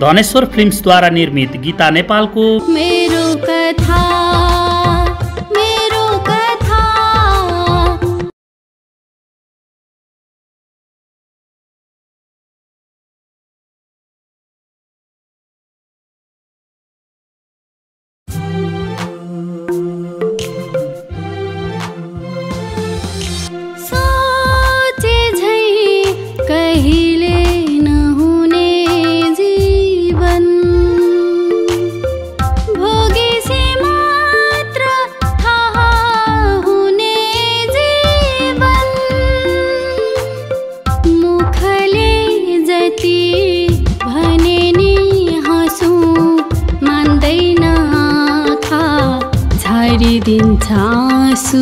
धनेश्वर फिल्म्सद्वारा निर्मित गीता नेपालको मेरो कथा आँसु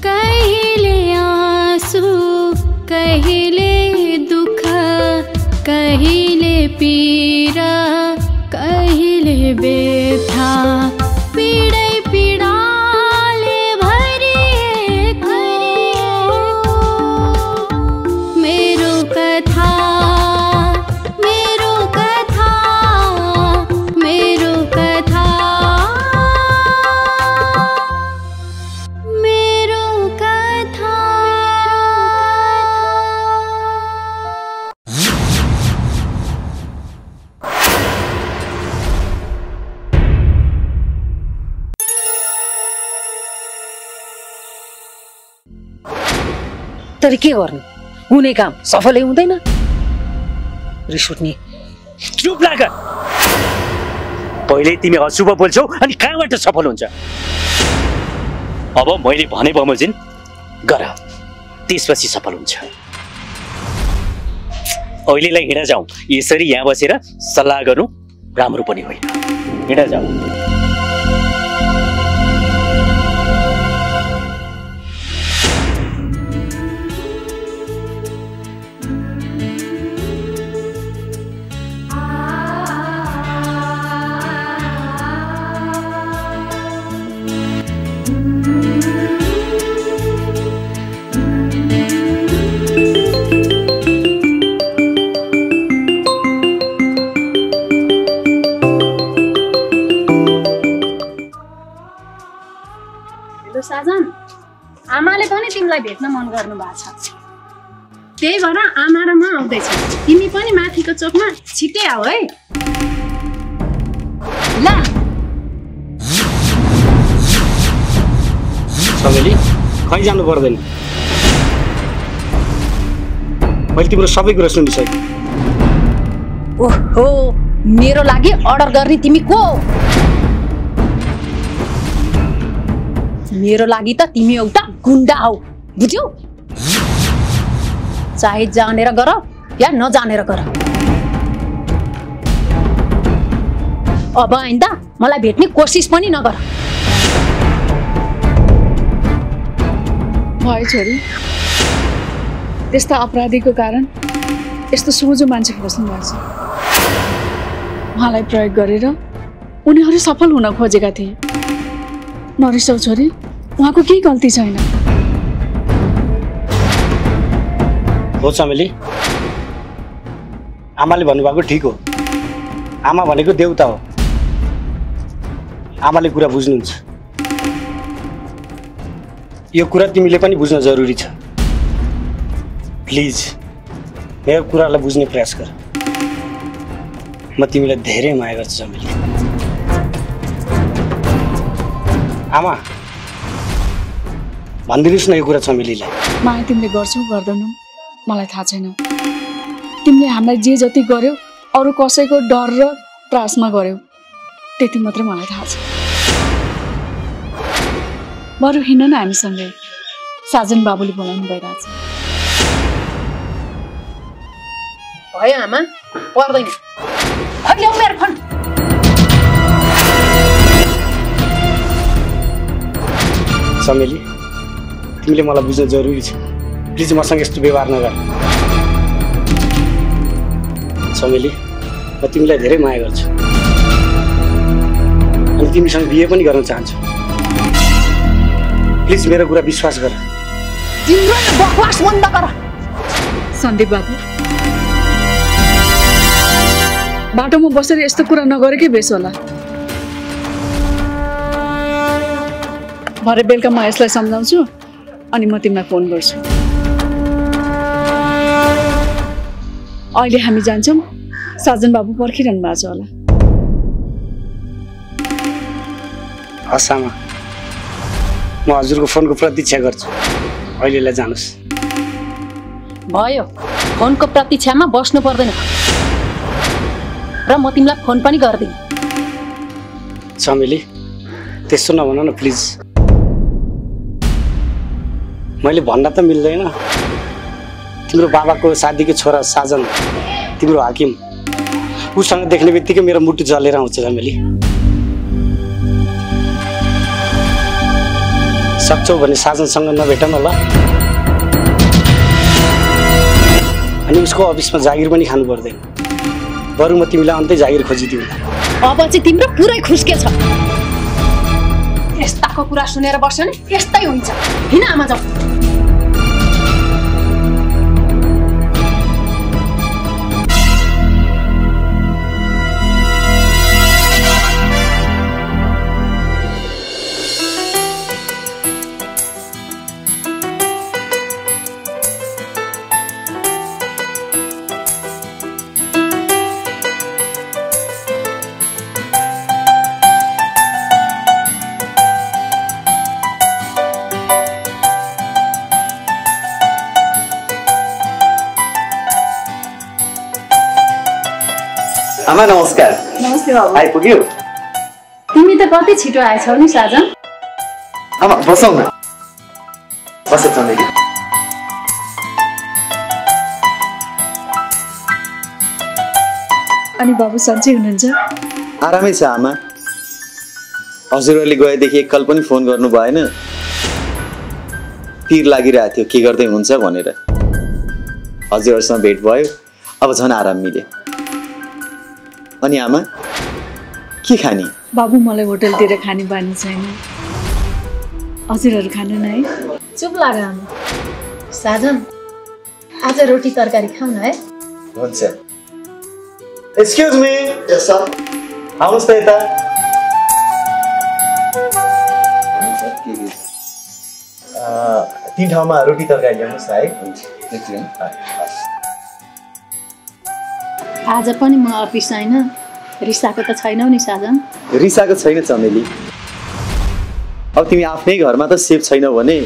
कहिले आँसु कहिले दुख कहिले पीडा कहिले व्यथा पीडै पीडाले भरिएको मेरो कथा तर के गर्नु हुने काम सफलै हुँदैन रिस उठ्ने चुप लाग पहिले तिमी अशुभ बोल्छौ अनि कहाँबाट सफल हुन्छ अब मैले भने बमोजिम गर त्यसपछि सफल हुन्छ अहिलेलाई हिँड जाऊ यसरी यहाँ बसेर सल्लाह गर्नु राम्रो पनि होइन हिँड जाऊ साजन आमाले पनि तिमीलाई भेट्न मन गर्नु भएको छ त्यही भएर आमा र म आउँदैछ तिमी पनि माथिको चोकमा छिट्टै आऊ है ल समेली खै जानु पर्दैन मैले तिम्रो सबै कुरा सुनिसके ओहो मेरो लागि अर्डर गर्ने तिमी को मेरो लागि त तिमी एउटा गुन्डा हौ बुझ्यौ चाहे जानेर गर या नजानेर गर अब आइन्दा मलाई भेट्ने कोसिस पनि नगर भयो छोरी त्यस्ता अपराधीको कारण यस्तो सोझो मान्छे खोज्नु भएको छ उहाँलाई प्रयोग गरेर उनीहरू सफल हुन खोजेका थिए नरिसाउ छोरी उहाँको केही गल्ती छैन हो चमेली आमाले भन्नुभएको ठिक हो आमा भनेको देउता हो आमाले कुरा बुझ्नुहुन्छ यो कुरा तिमीले पनि बुझ्न जरुरी छ प्लिज मेरो कुरालाई बुझ्ने प्रयास गर म तिमीलाई धेरै माया गर्छु चमेली आमा भनिदिनुहोस् न यो कुरा चमेलीलाई माया तिमीले गर्छौ गर्दैनौ मलाई थाहा छैन तिमीले हामीलाई जे जति गर्यौ अरू कसैको डर र त्रासमा गर्यौ त्यति मात्रै मलाई थाहा छ बरु हिँड न हामीसँगै साजन बाबुले बोलाउनु भइरहेछ भयो आमा पर्दैन ल्याऊ मेरो फोन चमेली तिमीले मलाई बुझ्न जरुरी छ प्लिज मसँग यस्तो व्यवहार नगर चमेली म तिमीलाई धेरै माया गर्छु अनि तिमीसँग बिहे पनि गर्न चाहन्छु प्लिज मेरो कुरा विश्वास गर तिम्रो बकवास बन्द गर सन्दीप बाबु बाटोमा बसेर यस्तो कुरा नगरेकै बेस होला। भरे बेलुका म यसलाई सम्झाउँछु अनि म तिमीलाई फोन गर्छु। अहिले हामी जान्छौँ, साजन बाबु पर्खिरहनु भएको छ होला। हस् आमा, म हजुरको फोनको प्रतीक्षा गर्छु। अहिलेलाई जानुहोस्। भयो, फोनको प्रतीक्षामा बस्नु पर्दैन र म तिमीलाई फोन पनि गर्दिनँ। चमेली, त्यस्तो नभन न प्लिज। मैले भन्न त मिल्दैन, तिम्रो बाबाको साथीको छोरा साजन तिम्रो हाकिम, उसँग देख्ने बित्तिकै मेरो मुटु जलेर आउँछ चमेली। सक्छौ भने साजनसँग नभेट न ल। अनि उसको अफिसमा जागिर पनि खानु पर्दैन। बरु म तिमीलाई अन्तै जागिर खोजिदिउँ। अब चाहिँ तिम्रो पुरै खुस्के छ। यस्ताको कुरा सुनेर बस्यो नि यस्तै हुन्छ। हिँड आमा जाऊ। आमा नमस्कार। नमस्ते बाबु। आइपुग्यो? तिमी त कति छिटो आएछौ नि साजन। आमा बसौ न। बस चमेली। अनि बाबु सन्चै हुनुहुन्छ? आरामै छ आमा। हजुरहरूले गएदेखि एकल पनि फोन गर्नु भएन। तीर लागिरहेको थियो के गर्दै हुनुहुन्छ भनेर। हजुरहरूसँग भेट भयो, अब झन् आराम मिल्यो। अनि आमा के खाने? बाबु मलाई होटलतिर खाने बानी छैन, हजुरहरू खानु न है। चुप लाग आमा। साजन, आज रोटी तरकारी खाऊ न है। हुन्छ। Excuse me. Yes sir. आउनुहोस् त यता। तीन ठाउँमा रोटी तरकारी ल्याउनुहोस् न है। आज पनि म अफिस छैन। रिसाको त छैनौ नि साजन? रिसाको छैन चमेली। अब तिमी आफ्नै घरमा त सेफ छैनौ भने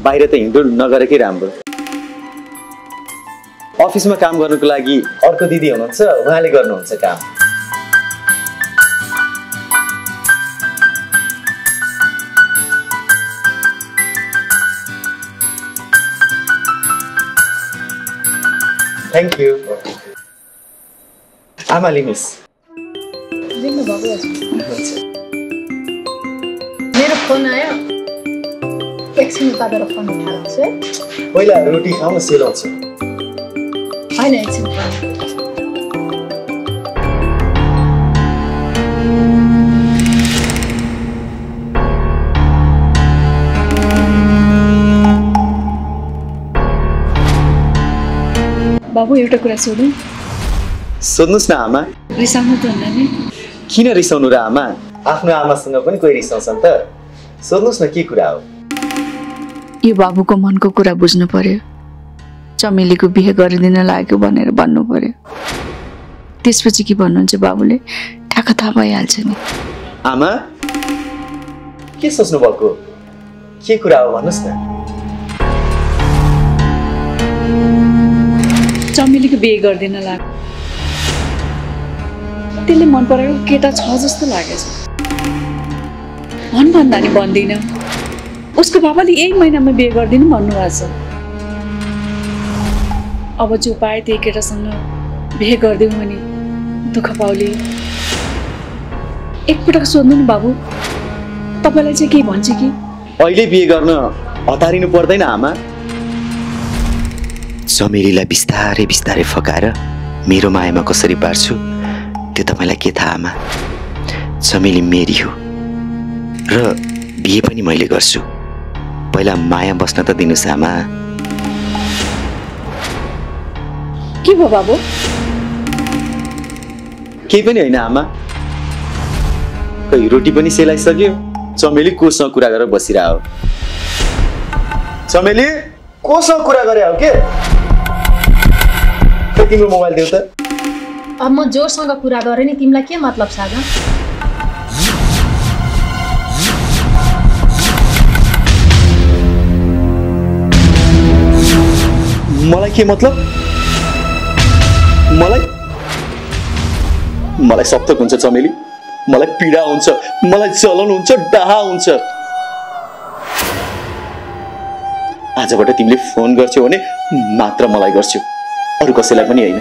बाहिर त हिँडडुल नगरेकै राम्रो। अफिसमा काम गर्नुको लागि अर्को दिदी हुनुहुन्छ, उहाँले गर्नुहुन्छ काम। Thank you. आमा लिनुहोस्। मेरो फोन आयो, एकछिन उता गएर फोन उठाउँछु है। पहिला रोटी खाउँ न, सेलाउँछु। होइन एकछिन। बाबु एउटा कुरा सोधौँ? सोध्नुहोस् न आमा। रिसाउनु त हुन्न नि? किन रिसाउनु र आमा? आफ्नो आमासँग पनि कोही रिसाउँछन् त। सोध्नुहोस् न के कुरा हो? यो बाबुको मनको कुरा बुझ्नु पर्यो। चमेलीको बिहे गरिदिन लाग्यो भनेर भन्नु पर्यो। त्यसपछि के भन्नुहुन्छ बाबुले ठ्याक्क थाहा भइहाल्छ नि। आमा के सोच्नु भएको? के कुरा हो भन्नुहोस् न। चमेलीको बिहे गर्दिन लाग्यो। त्यसले मन परेको केटा छ जस्तो लागेछ। भन भन्दा नि भन्दिन। उसको बाबाले यही महिनामा बिहे गरिदिनु भन्नुभएको छ। अब जो पाए त्यही केटासँग बिहे गरिदिउँ भने दुःख पाउली। एकपटक सोध्नु नि बाबु, तपाईँलाई चाहिँ के भन्छ कि? अहिले बिहे गर्न हतारिनु पर्दैन आमा। चमेलीलाई बिस्तारै बिस्तारै फकाएर मेरो मायामा कसरी पार्छु त्यो तपाईँलाई के थाहा आमा? चमेली मेरी हो र बिहे पनि मैले गर्छु। पहिला माया बस्न त दिनुहोस् आमा। के भयो बाबु? केही पनि होइन आमा। खै रोटी पनि सेलाइसक्यो, चमेली कोसँग कुरा गरेर बसिरह। चमेली कोसँग कुरा गरे हो के? तिम्रो मोबाइल देऊ त। अब म जोसँग कुरा गरेँ नि, तिमीलाई के मतलब सागा? मलाई के मतलब? मलाई सप्तक हुन्छ चमेली, मलाई पीडा हुन्छ, मलाई जलन हुन्छ, डाहा हुन्छ। आजबाट तिमीले फोन गर्छौ भने मात्र मलाई गर्छौ, अरू कसैलाई पनि होइन।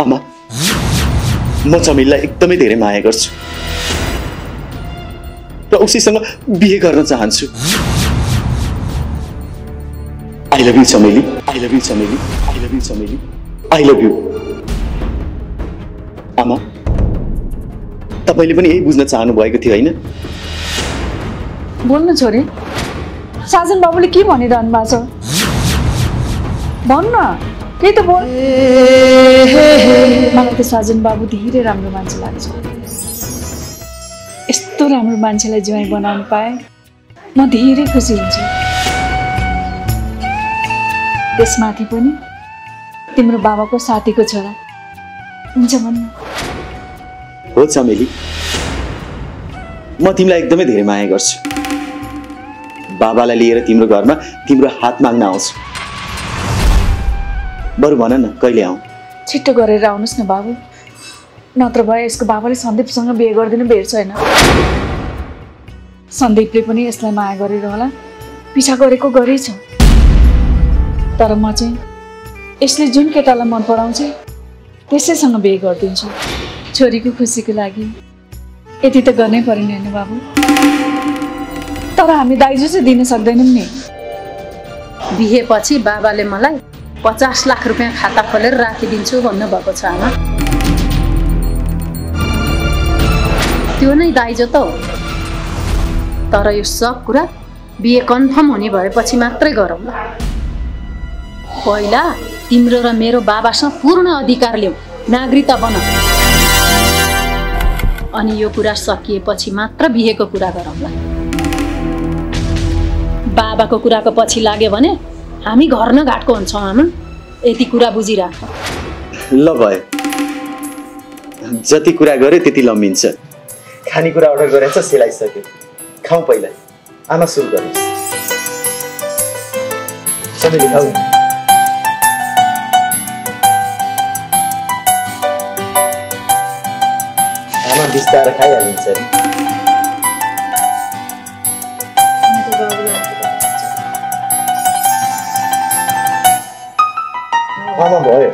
आमा, म चमेलीलाई एकदमै धेरै माया गर्छु र उसैसँग बिहे गर्न चाहन्छु। I love you चमेली, I love you चमेली, I love you चमेली, I love you। आमा, तपाईले पनि यही बुझ्न चाहनु भएको थियो हैन? बोल्नु छोरी, साजन बाबुले के भनिरहनु भएको छ? भन्न, केही त बोल। मलाई त साजन बाबु धेरै राम्रो मान्छे लाग्छ। यस्तो राम्रो मान्छेलाई ज्वाइँ बनाउन पाए म धेरै खुसी हुन्छु। त्यसमाथि पनि तिम्रो बाबाको साथीको छोरा हुन्छ भन्नु। हो चमेली, म तिमीलाई एकदमै धेरै माया गर्छु। बाबालाई लिएर तिम्रो घरमा तिम्रो हात माग्न आउँछु। बरु भन न कहिले आउँ? छिट्टो गरेर आउनुहोस् न बाबु, नत्र भए यसको बाबाले सन्दीपसँग बिहे गरिदिनु भेट छैन। सन्दीपले पनि यसलाई माया गरेर होला पिछा गरेको गरेछ, तर म चाहिँ यसले जुन केटालाई मन पराउँछ त्यसैसँग बिहे गरिदिन्छु। छोरीको खुसीको लागि यति त गर्नै पर्यो नि हैन बाबु? तर हामी दाइजो चाहिँ दिन सक्दैनौँ नि। बिहेपछि बाबाले मलाई 50 लाख रुपियाँ खाता खोलेर राखिदिन्छु भन्नुभएको छ आमा। त्यो नै दाइजो त हो, तर यो सब कुरा बिहे कन्फर्म हुने भएपछि मात्रै गरौँ। पहिला तिम्रो र मेरो बाबासँग पूर्ण अधिकार ल्याऊ, नागरिकता बन, अनि यो कुरा सकिएपछि मात्र बिहेको कुरा गरौँला। बाबाको कुराको पछि लाग्यो भने हामी घर न घाटको हुन्छौँ आमा। यति कुरा बुझिराख। ल भयो, जति कुरा गरे त्यति लम्बिन्छ। खानेकुरा अर्डर गरेछ, सेलाइसक्यो, खाउँ पहिला। आमा सुरु गर्नुहोस्। सबैले खाऊ। आमा बिस्तारै खाइहालिन्छ नि। आमा भयो।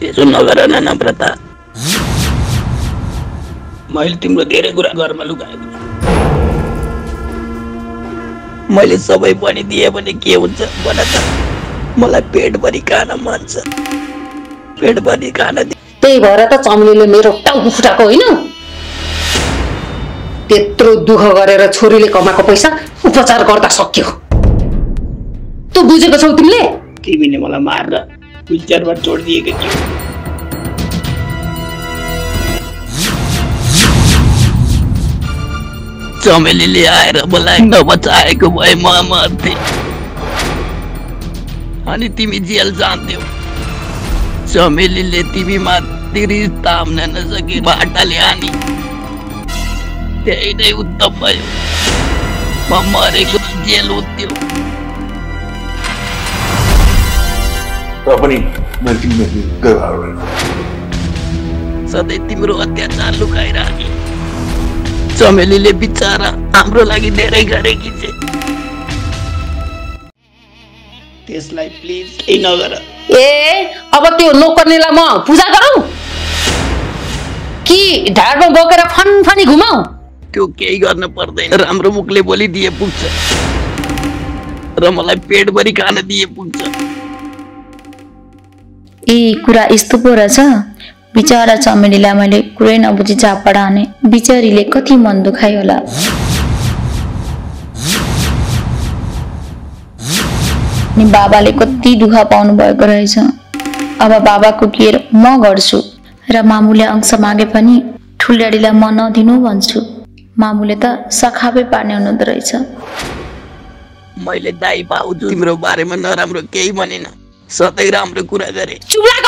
त्यसो नगर न नम्रता, मैले तिम्रो धेरै कुरा घरमा लुकाएको छु। मैले सबै भनिदिए भने के हुन्छ भन त? मलाई पेटभरि खान मन छ, पेटभरि खान। त्यही भएर त चम्लीले मेरो टाउको फुटाएको होइन? त्यत्रो दुःख गरेर छोरीले कमाएको पैसा उपचार गर्दा सक्यो। तँ बुझेको छौ तिमीले? तिमीले मलाई मारेर व्हिलचेयरमा छोडिदिएको थियो। चमेलीले आएर मलाई नबचाएको भए म मर्थे अनि तिमी जेल जान्थ्यौ। चमेलीले तिमीमाथि रिस ताम्न नसके बाटाले हानी, त्यही नै उत्तम भयो। म मरेको जेल हुन्थ्यो। सधैँ तिम्रो अत्याचार लुकाइराखे। चमेलीले बिचारा हाम्रो लागि धेरै गरेकी छे। त्यसलाई प्लिज केही नगर। ए अब त्यो नोकर्नेलाई म पूजा गरौँ कि ढाडमा बोकेर फनफनी घुमाऊ? त्यो केही गर्न पर्दैन। राम्रो मुखले बोलिदिए पुग्छ र मलाई पेटभरि खान दिए पुग्छ। ए कुरा यस्तो पो रहेछ। बिचारा चमेलीलाई मैले कुरै नबुझी झापड हाने। बिचारीले कति मन दुखायो होला। अनि बाबाले कति दुःख पाउनु भएको रहेछ। अब बाबाको केयर म गर्छु र मामुले अंश मागे पनि ठुल्डाडीलाई म नदिनु भन्छु। मामुले त सखाबै पार्ने हुनुहुँदो रहेछ। मैले दाइ भाउजू तिम्रो बारेमा नराम्रो केही भनेन, सधैँ राम्रो कुरा गरे। चुप लाग,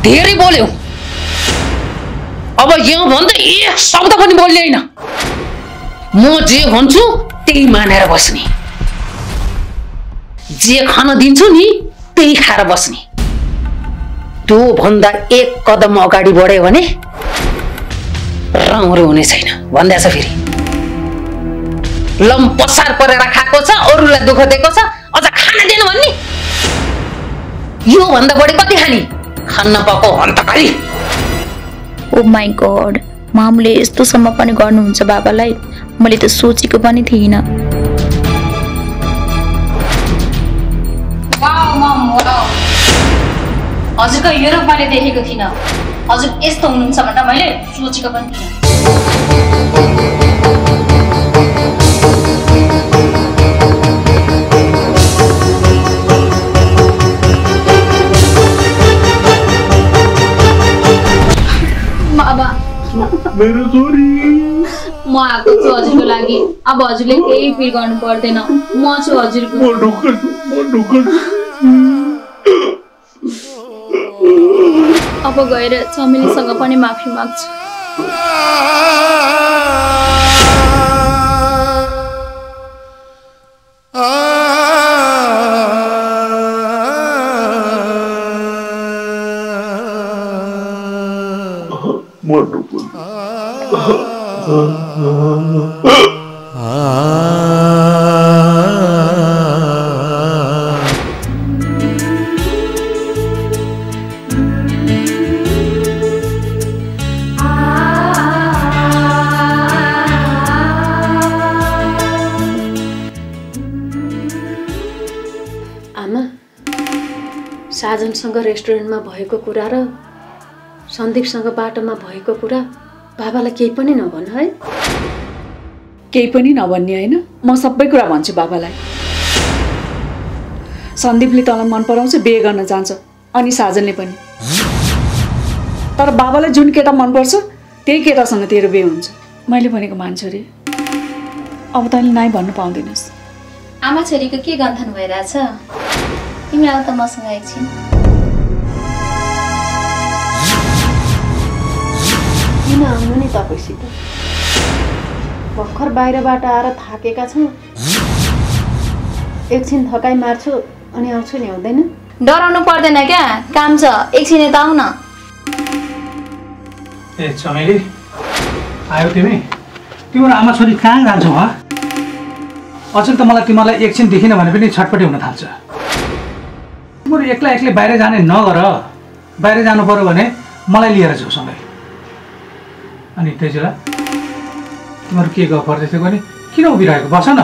धेरै बोल्यौ। अब यहाँ भन्दा एक शब्द पनि बोल्ने होइन। म जे भन्छु त्यही मानेर बस्ने, जे खान दिन्छु नि त्यही खाएर बस्ने। त्यो भन्दा एक कदम अगाडि बढ्यो भने राम्रो हुने छैन भन्दैछ। फेरि लम्पसार परेर खाएको छ, अरूलाई दुःख दिएको छ, अझ खान दिएन भन्ने। यो भन्दा बढी कति खाने? खान्न पाएको अन्तकारी। ओ माई गॉड, मामुले यस्तोसम्म पनि गर्नुहुन्छ बाबालाई? मैले त सोचेको पनि थिइनँ। हजुरको यो रूप मैले देखेको थिइनँ। हजुर यस्तो हुनुहुन्छ भनेर मैले सोचेको पनि थिइनँ। बाबा मेरो छोरी, म आएको छु हजुरको लागि। अब हजुरले केही फिल गर्नु पर्दैन। म छु हजुरको। अब गएर चमेलीसँग पनि माफी माग्छु। साजनसँग रेस्टुरेन्टमा भएको कुरा र सन्दीपसँग बाटोमा भएको कुरा बाबालाई केही पनि नभन् है। केही पनि नभन्ने होइन, म सबै कुरा भन्छु बाबालाई। सन्दीपले तँलाई मन पराउँछ, बिहे गर्न जान्छ, अनि साजनले पनि। तर बाबालाई जुन केटा मनपर्छ त्यही केटासँग तेरो बिहे हुन्छ। मैले भनेको मान्छु रे। अब तैँले नाइ भन्नु पाउँदैनस्। आमा छोरीको के गन्थन भइरहेछ? तिमी आऊ त मसँग एकछिन। किन आउनु नि तपाईँसित? भर्खर बाहिरबाट आएर थाकेका छौँ। एकछिन थकाइ मार्छु अनि आउँछु नि, हुँदैन? डराउनु पर्दैन क्या, काम छ, एकछिन यता आऊ न। ए चमेली, आयो तिमी? तिम्रो आमा छोरी कहाँ जान्छौ? अचेल त मलाई तिमीलाई एकछिन देखिन भने पनि छटपटी हुन थाल्छ। तिम्रो एक्लै एक्लै बाहिर जाने नगर। बाहिर जानु पर्यो भने मलाई लिएर जाऊ सँगै। अनि त्यसैलाई तिमीहरू के गफ गर्दै थियो भने किन उभिरहेको? बस न।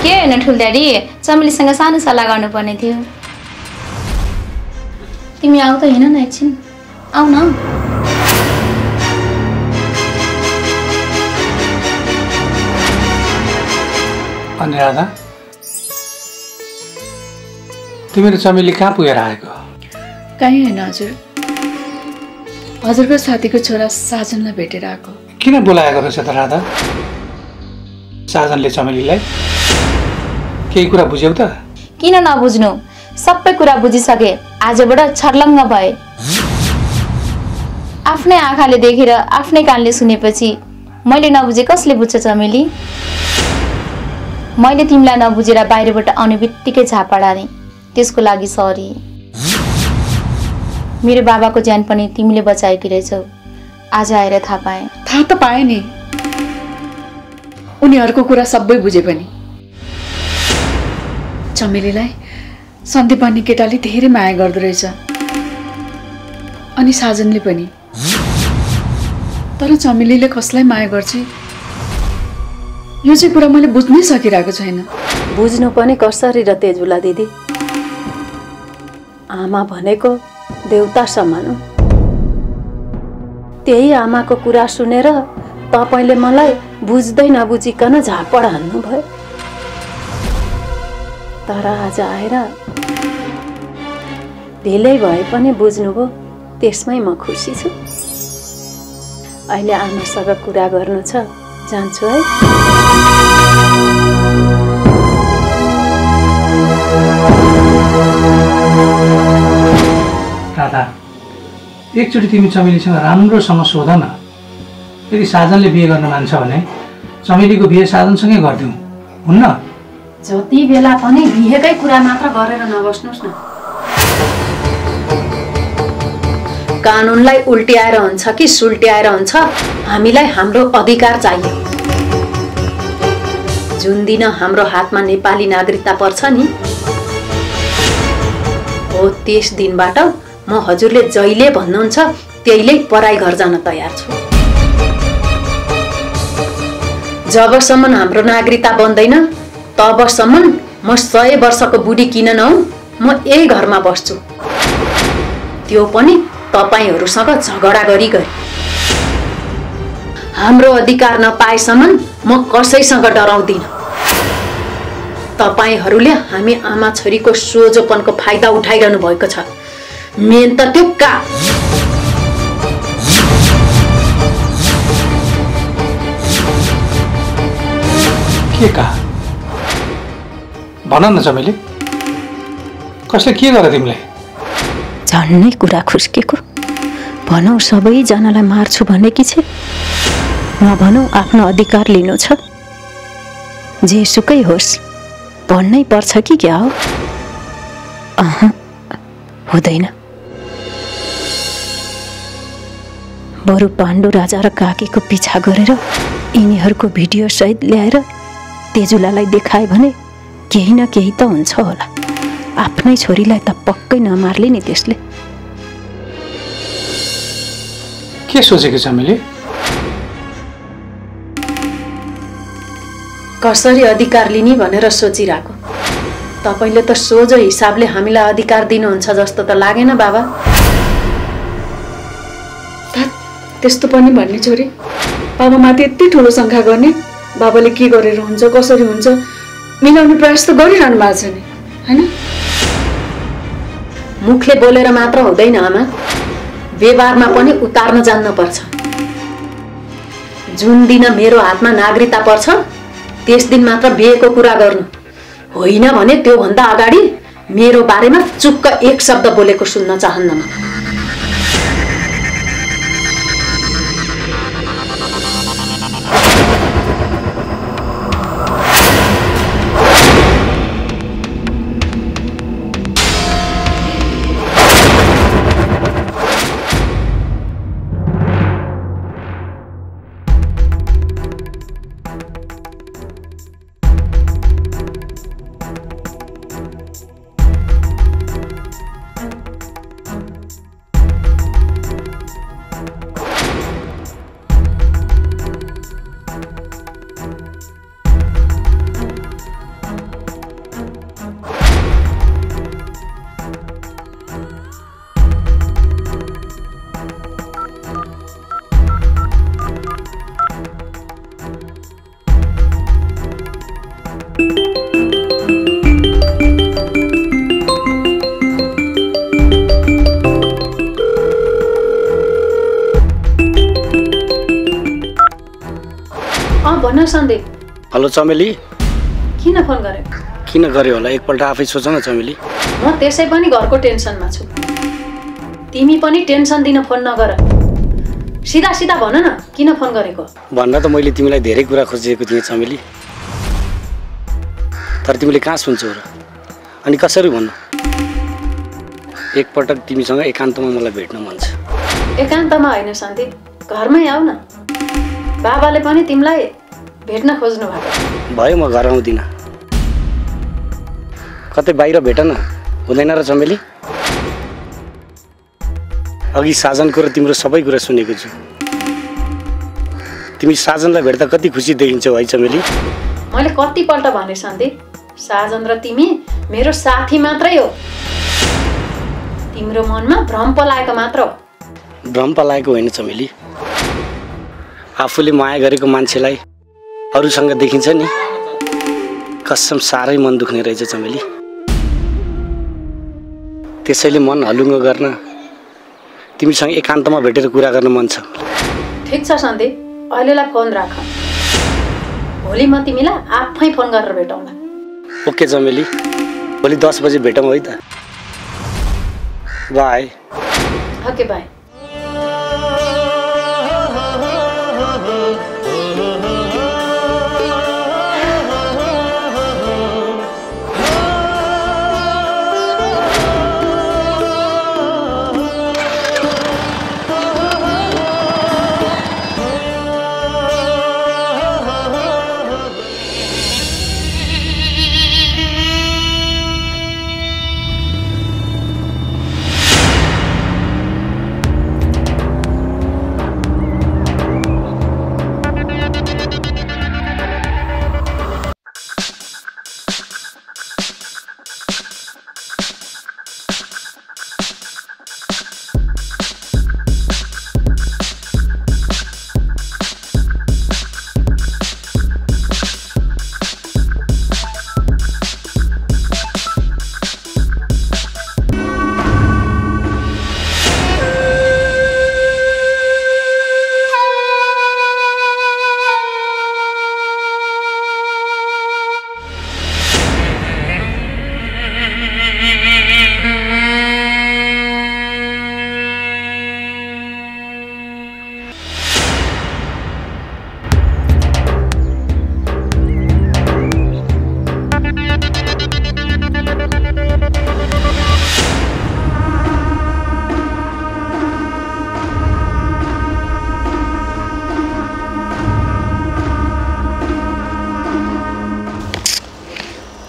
के होइन ठुल्दाडी, चमेलीसँग सानो सल्लाह गर्नुपर्ने थियो। तिमी आऊ त, हिँड न एकछिन, आऊ न। अनि राधा तिमी र चमेली कहाँ पुगेर आएको? कहीँ होइन हजुर, हजुरको साथीको छोरा साजनलाई भेटेर आएको। किन बोलाएको रहेछ त राधा साजनले चमेलीलाई? केही कुरा बुझ्यौ त? किन नबुझ्नु, सबै कुरा बुझिसके। आजबाट छर्लङ्ग भए। आफ्नै आँखाले देखेर आफ्नै कानले सुनेपछि मैले नबुझे कसले बुझ्छ चमेली? मैले तिमीलाई नबुझेर बाहिरबाट आउने बित्तिकै झापा डालेँ, त्यसको लागि सरी। मेरो बाबाको ज्यान पनि तिमीले बचाएकी रहेछौ, आज आएर थाहा पाएँ। थाहा त पाएँ नि, उनीहरूको कुरा सबै बुझे पनि। चमेलीलाई सन्दीप भन्ने केटाले धेरै माया गर्दो रहेछ, अनि साजनले पनि। तर चमेलीले कसलाई माया गर्छ यो चाहिँ कुरा मैले बुझ्नै सकिरहेको छैन। बुझ्नु पनि कसरी र तेजुला दिदी? आमा भनेको देउता समान हो। त्यही आमाको कुरा सुनेर तपाईले मलाई बुझ्दै नबुझिकन झापड हान्नु भयो। तर आज आएर ढिलै भए पनि बुझ्नुभयो, त्यसमै म खुसी छु। अहिले आमासँग कुरा गर्नु छ, जान्छु है। राधा एकचोटि तिमी चमेलीसँग राम्रोसँग सोध न। यदि साजनले बिहे गर्न मान्छ भने चमेलीको बिहे साजनसँगै गरिदिउँ, हुन्न? जति बेला पनि बिहेकै कुरा मात्र गरेर नबस्नुहोस् न। कानुनलाई उल्ट्याएर हुन्छ कि सुल्ट्याएर हुन्छ, हामीलाई हाम्रो अधिकार चाहियो। जुन दिन हाम्रो हातमा नेपाली नागरिकता पर्छ नि, हो त्यस दिनबाट म हजुरले जहिले भन्नुहुन्छ त्यहीले पराई घर जान तयार छु। जबसम्म हाम्रो नागरिकता बन्दैन तबसम्म म 100 वर्षको बुढी किन नहुँ, म यही घरमा बस्छु, त्यो पनि तपाईहरुसँग झगडा गरी। हाम्रो अधिकार नपाएसम्म म कसैसँग डराउँदिन। तपाईहरुले हामी आमा छोरीको सोझोपनको फाइदा उठाइरहनु भएको छ, मेन त त्यो का। के का भन न चमेली, कसले के गरे तिमीलाई? झन्नै कुरा खुस्केको। भनौ सबैजनालाई मार्छु भनेकी छे, नभनौ आफ्नो अधिकार लिनु छ। जेसुकै होस् भन्नै पर्छ कि क्या हो? हुँदैन। बरु पाण्डु राजा र काकीको पिछा गरेर यिनीहरूको भिडियो सहित ल्याएर तेजुलालाई देखाए भने केही न केही त हुन्छ होला। आफ्नै छोरीलाई त पक्कै नमार्ले नि त्यसले। के सोचेको चमेली? कसरी अधिकार लिने भनेर सोचिरहेको। तपाईले त सोझो हिसाबले हामीलाई अधिकार दिनुहुन्छ जस्तो त लागेन बाबा। त्यस्तो पनि भन्ने छोरी, बाबामाथि यति ठुलो शङ्का गर्ने, बाबाले के गरेर हुन्छ कसरी हुन्छ मिलाउने प्रयास त गरिरहनु भएको छ नि, हैन? मुखले बोलेर मात्र हुँदैन आमा, व्यवहारमा पनि उतार्न जान्न पर्छ। जुन दिन मेरो हातमा नागरिकता पर्छ त्यस दिन मात्र बिहेको कुरा गर्नु, होइन भने त्यो भन्दा अगाडि मेरो बारेमा चुक्क एक शब्द बोलेको सुन्न चाहन्न म। भन्न सन्देह। हेलो चमेली, किन फोन गरे? किन गर्यो होला एकपल्ट आफै सोच न चमेली। म त्यसै पनि घरको टेन्सनमा छु। तिमी पनि टेन्सन दिन फोन नगर। सिधा सिधा भन न किन फोन गरेको? भन्न त मैले तिमीलाई धेरै कुरा खोजेको थिएँ चमेली, तर तिमीले कहाँ सुन्छौ र? अनि कसरी भन्नु? एकपटक तिमीसँग एकान्तमा मलाई भेट्न मन छ। एकान्तमा होइन सन्दीप, घरमै आऊ न। बाबाले पनि तिमीलाई भेट्न खोज्नु भएको। भयो, म घर आउँदिनँ। कतै बाहिर भेट न, हुँदैन र चमेली? अघि साजनको र तिम्रो सबै कुरा सुनेको छु। तिमी साजनलाई भेट्दा कति खुसी देखिन्छौ है चमेली? मैले कतिपल्ट भने सन्दीप, साजन र तिमी मेरो साथी मात्रै हो। तिम्रो मनमा भ्रम पलाएको मात्र हो। भ्रम पलाएको होइन चमेली, आफूले माया गरेको मान्छेलाई अरूसँग देखिन्छ नि, कसम साह्रै मन दुख्ने रहेछ चमेली। त्यसैले मन हलुङ्गो गर्न तिमीसँग एकान्तमा भेटेर कुरा गर्न मन छ। ठिक छ सन्दीप, अहिलेलाई फोन राख। भोलि म तिमीलाई आफै फोन गरेर भेटौँला। ओके चमेली, भोलि 10 बजे भेटौँ है त। बाई। Okay bye.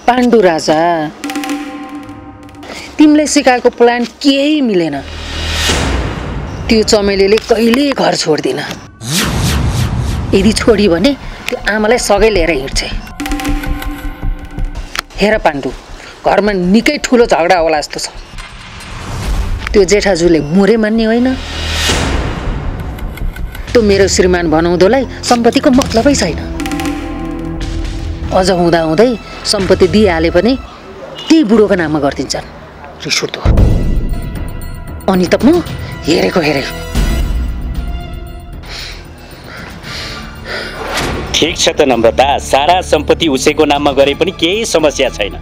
पाण्डु राजा, तिमीले सिकाएको प्लान केही मिलेन। त्यो चमेलीले कहिले घर छोड्दिन। यदि छोडी भने त्यो आमालाई सगै लिएर हिँड्छ। हेर पाण्डु, घरमा निकै ठुलो झगडा होला जस्तो छ। त्यो जेठाजुले मुरे मान्ने होइन। त्यो मेरो श्रीमान बनाउँदोलाई सम्पत्तिको मतलबै छैन। अझ हुँदा हुँदै सम्पत्ति दिइहाले पनि त्यही बुढोको नाममा गरिदिन्छन्। रिस उठ्दो। अनि त म हेरेको हेरे। ठिक छ त नम्रता, सारा सम्पत्ति उसैको नाममा गरे पनि केही समस्या छैन।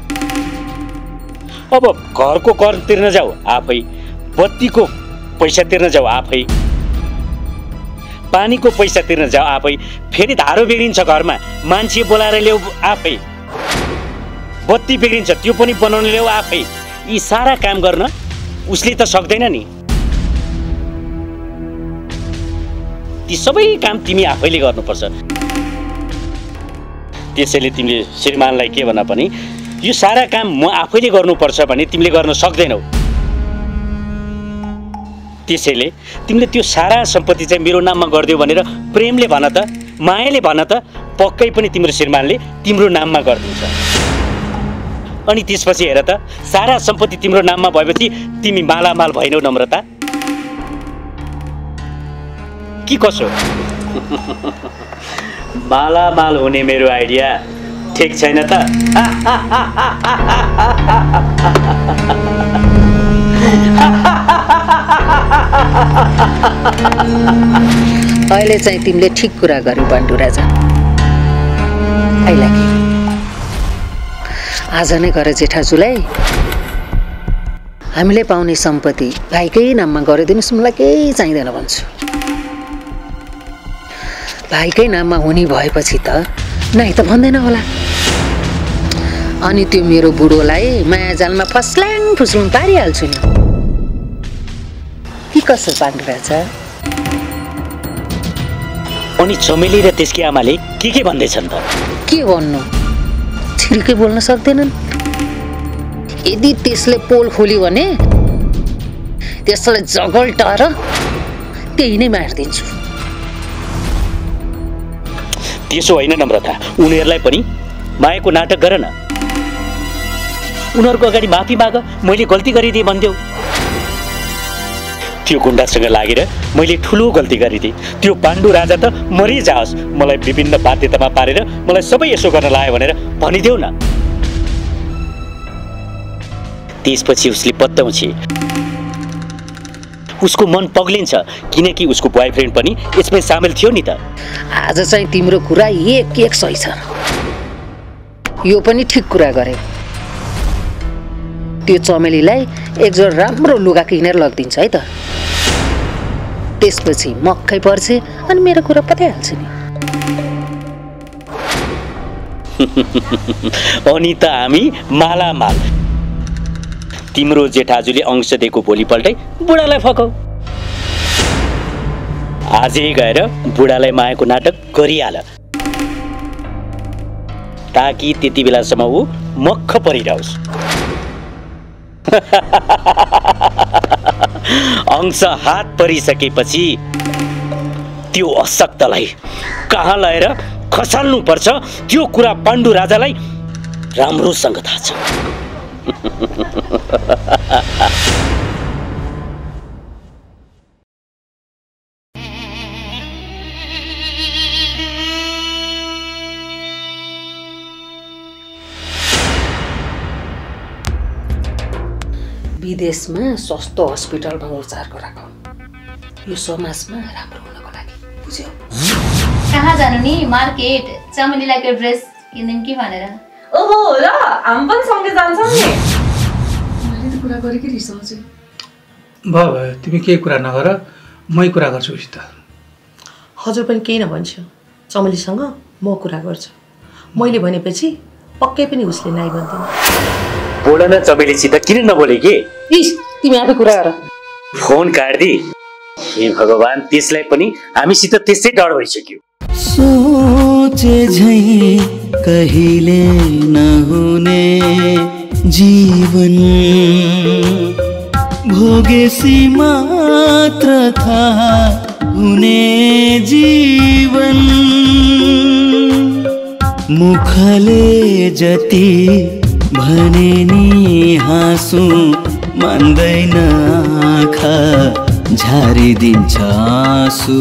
अब घरको कर तिर्न जाऊ आफै, बत्तीको पैसा तिर्न जाऊ आफै, पानीको पैसा तिर्न जाऊ आफै, फेरि धारो बिग्रिन्छ घरमा मान्छे बोलाएर ल्याऊ आफै, बत्ती बिग्रिन्छ त्यो पनि बनाउन ल्याऊ आफै। यी सारा काम गर्न उसले त सक्दैन नि। ती सबै काम तिमी आफैले गर्नुपर्छ। त्यसैले तिमीले श्रीमानलाई के भन पनि यो सारा काम म आफैले गर्नुपर्छ भने तिमीले गर्न सक्दैनौ। त्यसैले तिमीले त्यो सारा सम्पत्ति चाहिँ मेरो नाममा गरिदियो भनेर प्रेमले भन त, मायाले भन त, पक्कै पनि तिम्रो श्रीमानले तिम्रो नाममा गरिदिन्छ। अनि त्यसपछि हेर त, सारा सम्पत्ति तिम्रो नाममा भएपछि तिमी मालामाल भएनौ नम्रता कि कसो? मालामाल हुने मेरो आइडिया ठिक छैन त? अहिले चाहिँ तिमीले ठिक कुरा गर्यौ पाण्डु राजा। आइलागे आज नै गर जेठाजुलाई हामीले पाउने सम्पत्ति भाइकै नाममा गरिदिनुहोस्, मलाई केही चाहिँदैन भन्छु। भाइकै नाममा हुने भएपछि त नाइ त भन्दैन होला। अनि त्यो मेरो बुढोलाई माया जालमा फस्ल्याङ फुस्लुङ पारिहाल्छु नि। के कसो पाण्डुराज? अनि चमेली र त्यसकी आमाले के भन्दैछन् त? के भन्नु, छिल्के बोल्न सक्दैनन्। यदि त्यसले पोल खोल्यो भने त्यसलाई जगल्टाएर त्यही नै मारिदिन्छु। त्यसो होइन नम्रता, उनीहरूलाई पनि मायाको नाटक गर न। उनीहरूको अगाडि माफी माग, मैले गल्ती गरिदिएँ भन्देऊ। त्यो गुण्डासँग लागेर मैले ठुलो गल्ती गरिदिएँ। त्यो पाण्डु राजा त मरिजाओस्, मलाई विभिन्न बाध्यतामा पारेर मलाई सबै यसो गर्न लाग्यो भनेर भनिदेऊ न। त्यसपछि उसले पत्ताउँछे, उसको मन पग्लिन्छ, किनकि उसको बोयफ्रेन्ड पनि यसमै सामेल थियो नि त। आज चाहिँ तिम्रो कुरा एक सही छ। यो पनि ठिक कुरा गरे। त्यो चमेलीलाई एक जोड राम्रो लुगा किनेर लगिदिन्छ है त। त्यसपछि मक्कै पर्छ अनि मेरो कुरा पताइहाल्छ नि। अनि त हामी मालामाल। तिम्रो जेठाजुले अंश दिएको भोलिपल्टै बुढालाई फकाऊ। आजै गएर बुढालाई मायाको नाटक गरिहाल, ताकि त्यति बेलासम्म ऊ मक्ख परिरहोस्। अंश हात परिसकेपछि त्यो अशक्तलाई कहाँ लगेर खसाल्नु पर्छ त्यो कुरा पाण्डु राजालाई राम्रोसँग थाहा छ। विदेशमा सस्तो हस्पिटलमा उपचार गराएको यो समाजमा राम्रो हुनको लागि, बुझ्यौ? कहाँ जानु नि? मार्केट। चमेलीलाई ड्रेस किन्दिम कि भनेर। ओहो ल, हामी पनि सँगै जान्छौँ नि। मैले त कुरा गरेकै रिसाउँछु। भयो, तिमी केही कुरा नगर, मै कुरा गर्छु उसित। हजुर पनि केही नभन्छु, चमेलीसँग म कुरा गर्छु। मैले भनेपछि पक्कै पनि उसले नाइ भन्दैन। बोल न चमेलीसित, किन नबोले के? इस, तिमी आफै कुरा गर। फोन काट्दी। हे भगवान, त्यसलाई पनि हामीसित त्यसै डर भइसक्यो। सोचे झै कहिले नहुने जीवन भोगेसी मात्र थाहा हुने जीवन मुखले जति भने नि हाँसु मान्दैन आँखा झारिदिन्छ आँसु।